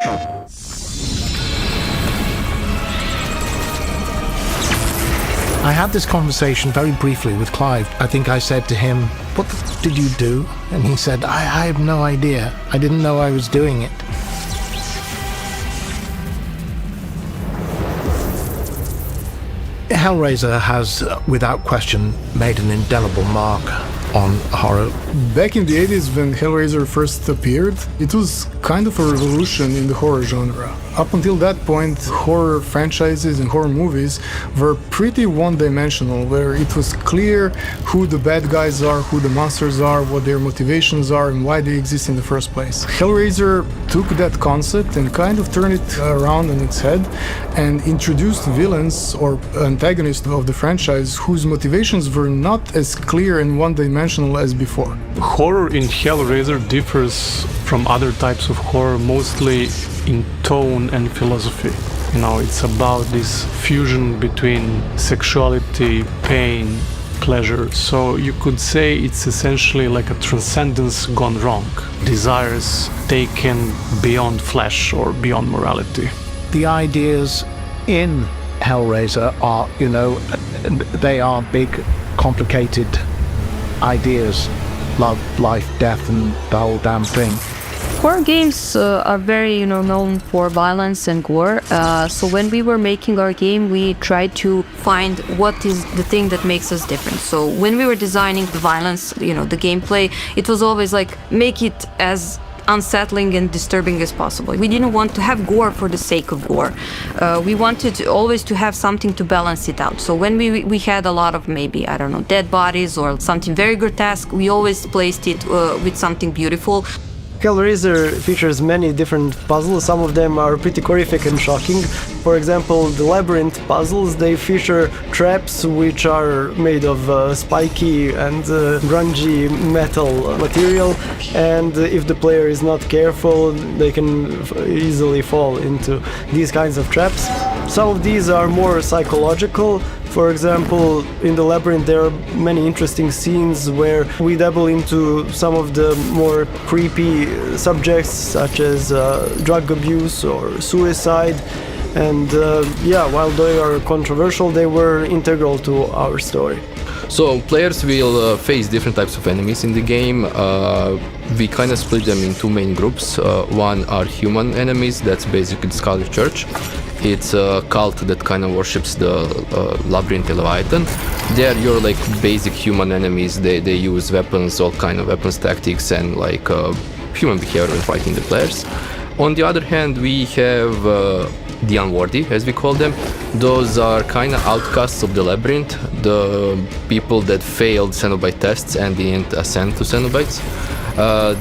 I had this conversation very briefly with Clive. I think I said to him, "What did you do?" And he said, I have no idea. I didn't know I was doing it. Hellraiser has, without question, made an indelible mark on horror. Back in the 80s, when Hellraiser first appeared, it was kind of a revolution in the horror genre. Up until that point, horror franchises and horror movies were pretty one-dimensional, where it was clear who the bad guys are, who the monsters are, what their motivations are, and why they exist in the first place. Hellraiser took that concept and kind of turned it around on its head and introduced villains or antagonists of the franchise whose motivations were not as clear and one-dimensional as before. Horror in Hellraiser differs from other types of horror mostly in tone and philosophy. You know, it's about this fusion between sexuality, pain, pleasure. So you could say it's essentially like a transcendence gone wrong. Desires taken beyond flesh or beyond morality. The ideas in Hellraiser are, you know, they are big, complicated ideas. Love, life, death, and the whole damn thing. Horror games are very, known for violence and gore. So when we were making our game, we tried to find what is the thing that makes us different. So when we were designing the violence, the gameplay, it was always like, make it as unsettling and disturbing as possible. We didn't want to have gore for the sake of gore. We wanted always to have something to balance it out. So when we had a lot of maybe, dead bodies or something very grotesque, we always placed it with something beautiful. Hellraiser features many different puzzles. Some of them are pretty horrific and shocking. For example, the labyrinth puzzles, they feature traps which are made of spiky and grungy metal material, and if the player is not careful, they can easily fall into these kinds of traps. Some of these are more psychological. For example, in the labyrinth there are many interesting scenes where we dabble into some of the more creepy subjects such as drug abuse or suicide. And while they are controversial, they were integral to our story. So players will face different types of enemies in the game. We kind of split them in two main groups. One are human enemies, that's basically the Scarlet Church. It's a cult that kind of worships the labyrinth Leviathan. They are your like basic human enemies. They use weapons, all kind of weapons, tactics, and like human behavior when fighting the players. On the other hand, we have the unworthy, as we call them. Those are kind of outcasts of the labyrinth, the people that failed Cenobite tests and didn't ascend to Cenobites.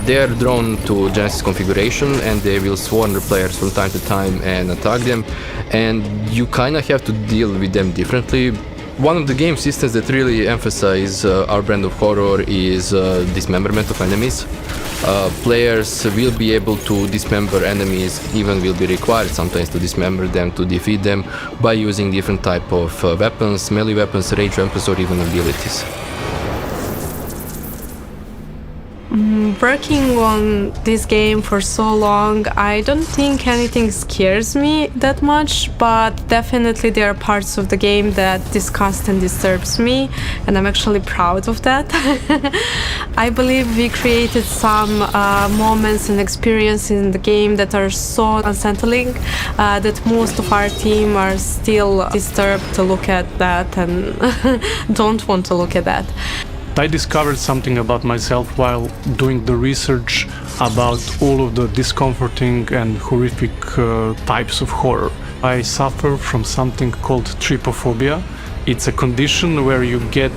They are drawn to Genesis configuration and they will swarm the players from time to time and attack them, and you kind of have to deal with them differently. One of the game systems that really emphasize our brand of horror is dismemberment of enemies. Players will be able to dismember enemies, even will be required sometimes to dismember them, to defeat them by using different type of weapons, melee weapons, rage weapons, or even abilities. Working on this game for so long, I don't think anything scares me that much, but definitely there are parts of the game that disgust and disturbs me, and I'm actually proud of that. I believe we created some moments and experiences in the game that are so unsettling that most of our team are still disturbed to look at that and don't want to look at that. I discovered something about myself while doing the research about all of the discomforting and horrific types of horror. I suffer from something called trypophobia. It's a condition where you get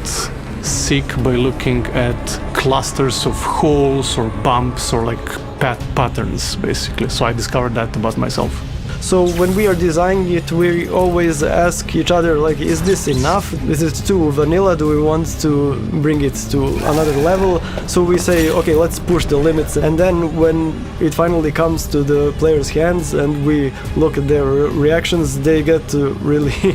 sick by looking at clusters of holes or bumps or like patterns, basically. So I discovered that about myself. So when we are designing it, we always ask each other, like, is this enough? Is it too vanilla? Do we want to bring it to another level? So we say, okay, let's push the limits. And then when it finally comes to the players' hands and we look at their reactions, they get really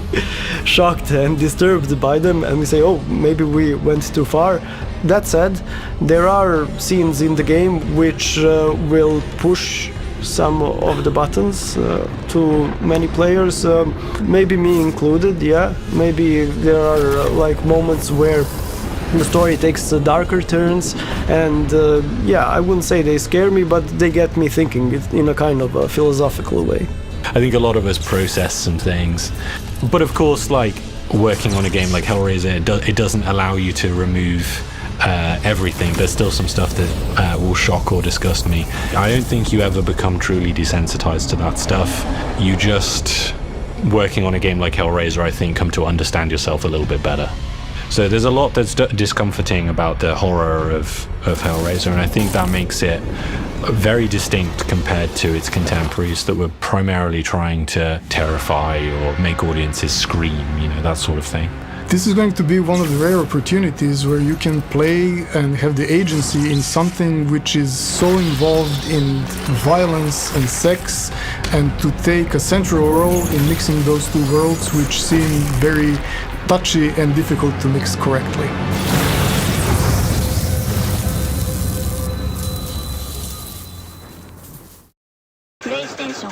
shocked and disturbed by them. And we say, oh, maybe we went too far. That said, there are scenes in the game which will push some of the buttons to many players, maybe me included. Yeah, maybe there are like moments where the story takes darker turns, and yeah, I wouldn't say they scare me, but they get me thinking in a kind of a philosophical way. I think a lot of us process some things, but of course, like working on a game like Hellraiser, it doesn't allow you to remove everything. There's still some stuff that will shock or disgust me. I don't think you ever become truly desensitized to that stuff. You just, working on a game like Hellraiser, I think, come to understand yourself a little bit better. So there's a lot that's discomforting about the horror of Hellraiser, and I think that makes it very distinct compared to its contemporaries that were primarily trying to terrify or make audiences scream, you know, that sort of thing. This is going to be one of the rare opportunities where you can play and have the agency in something which is so involved in violence and sex, and to take a central role in mixing those two worlds, which seem very touchy and difficult to mix correctly. PlayStation